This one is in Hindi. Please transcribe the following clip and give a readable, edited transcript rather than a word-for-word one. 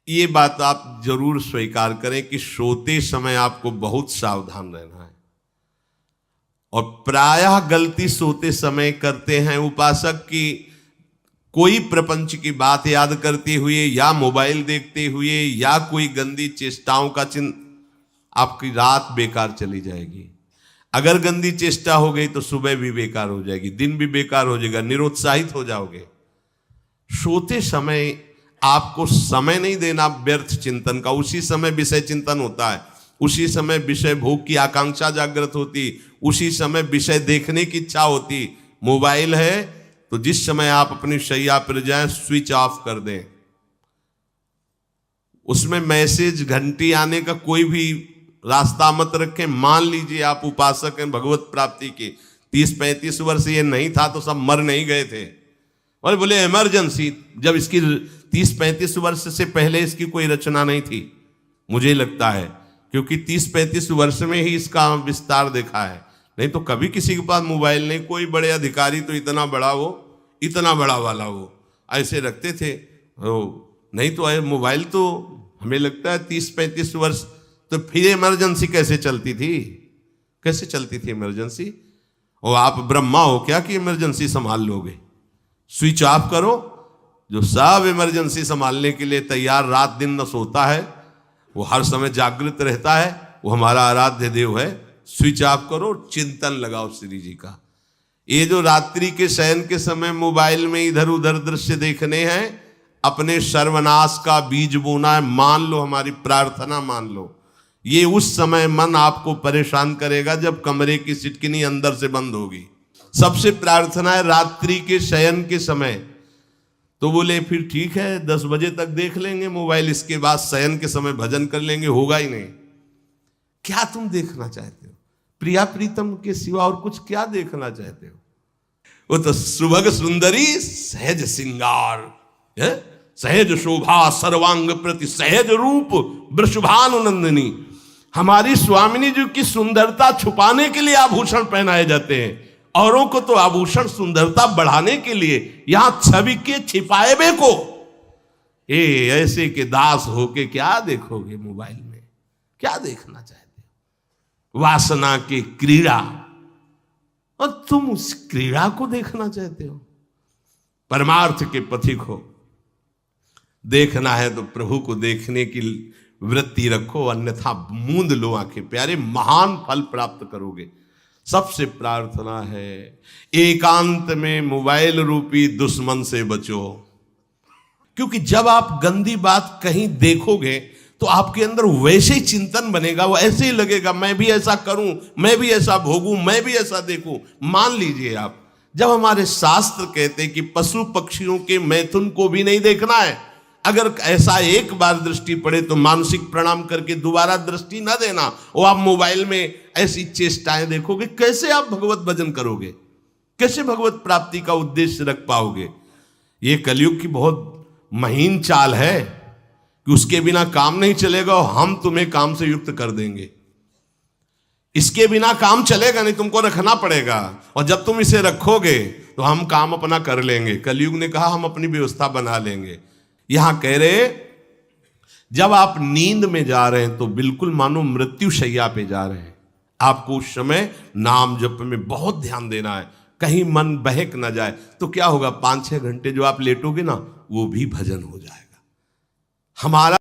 ये बात आप जरूर स्वीकार करें कि सोते समय आपको बहुत सावधान रहना है। और प्रायः गलती सोते समय करते हैं उपासक की, कोई प्रपंच की बात याद करते हुए या मोबाइल देखते हुए या कोई गंदी चेष्टाओं का आपकी रात बेकार चली जाएगी। अगर गंदी चेष्टा हो गई तो सुबह भी बेकार हो जाएगी, दिन भी बेकार हो जाएगा, निरुत्साहित हो जाओगे। सोते समय आपको समय नहीं देना व्यर्थ चिंतन का। उसी समय विषय चिंतन होता है, उसी समय विषय भोग की आकांक्षा जागृत होती, उसी समय विषय देखने की इच्छा होती। मोबाइल है तो जिस समय आप अपनी शैया पर जाएं स्विच ऑफ कर दें। उसमें मैसेज घंटी आने का कोई भी रास्ता मत रखें। मान लीजिए आप उपासक हैं भगवत प्राप्ति के, 30-35 वर्ष ये नहीं था तो सब मर नहीं गए थे। और बोले इमरजेंसी, जब इसकी 30-35 वर्ष से पहले इसकी कोई रचना नहीं थी, मुझे लगता है, क्योंकि 30-35 वर्ष में ही इसका विस्तार देखा है। नहीं तो कभी किसी के पास मोबाइल नहीं। कोई बड़े अधिकारी तो इतना बड़ा वो, इतना बड़ा वाला वो ऐसे रखते थे नहीं तो मोबाइल तो हमें लगता है 30-35 वर्ष। तो फिर इमरजेंसी कैसे चलती थी, कैसे चलती थी इमरजेंसी? और आप ब्रह्मा हो क्या कि इमरजेंसी संभाल लोगे? स्विच ऑफ करो। जो सब इमरजेंसी संभालने के लिए तैयार रात दिन न सोता है, वो हर समय जागृत रहता है, वो हमारा आराध्य देव है। स्विच ऑफ करो, चिंतन लगाओ श्री जी का। ये जो रात्रि के शयन के समय मोबाइल में इधर उधर दृश्य देखने हैं, अपने सर्वनाश का बीज बोना है। मान लो, हमारी प्रार्थना मान लो, ये उस समय मन आपको परेशान करेगा जब कमरे की सिटकिनी अंदर से बंद होगी। सबसे प्रार्थना है रात्रि के शयन के समय। तो बोले फिर ठीक है 10 बजे तक देख लेंगे मोबाइल, इसके बाद शयन के समय भजन कर लेंगे। होगा ही नहीं। क्या तुम देखना चाहते हो? प्रिया प्रीतम के सिवा और कुछ क्या देखना चाहते हो? वो तो सुभग सुंदरी सहज सिंगार है, सहज शोभा सर्वांग प्रति सहज रूप वृषभानुनंदिनी। हमारी स्वामिनी जी की सुंदरता छुपाने के लिए आभूषण पहनाए जाते हैं, औरों को तो आभूषण सुंदरता बढ़ाने के लिए। यहां छवि के छिपाए बे को ऐसे के दास होके क्या देखोगे मोबाइल में? क्या देखना चाहते हो? वासना की क्रीड़ा, और तुम उस क्रीड़ा को देखना चाहते हो? परमार्थ के पथिक हो। देखना है तो प्रभु को देखने की वृत्ति रखो, अन्यथा मूंद लो आंखें। प्यारे, महान फल प्राप्त करोगे। सबसे प्रार्थना है एकांत में मोबाइल रूपी दुश्मन से बचो। क्योंकि जब आप गंदी बात कहीं देखोगे तो आपके अंदर वैसे ही चिंतन बनेगा, वो ऐसे ही लगेगा मैं भी ऐसा करूं, मैं भी ऐसा भोगूं, मैं भी ऐसा देखूं। मान लीजिए आप, जब हमारे शास्त्र कहते हैं कि पशु पक्षियों के मैथुन को भी नहीं देखना है, अगर ऐसा एक बार दृष्टि पड़े तो मानसिक प्रणाम करके दोबारा दृष्टि न देना। और आप मोबाइल में ऐसी चेष्टाएं देखोगे, कैसे आप भगवत भजन करोगे? कैसे भगवत प्राप्ति का उद्देश्य रख पाओगे? ये कलयुग की बहुत महीन चाल है कि उसके बिना काम नहीं चलेगा और हम तुम्हें काम से युक्त कर देंगे। इसके बिना काम चलेगा नहीं, तुमको रखना पड़ेगा। और जब तुम इसे रखोगे तो हम काम अपना कर लेंगे। कलयुग ने कहा हम अपनी व्यवस्था बना लेंगे। यहां कह रहे जब आप नींद में जा रहे हैं तो बिल्कुल मानो मृत्यु शैया पे जा रहे हैं। आपको उस समय नाम जप में बहुत ध्यान देना है, कहीं मन बहक ना जाए। तो क्या होगा, 5-6 घंटे जो आप लेटोगे ना, वो भी भजन हो जाएगा। हमारा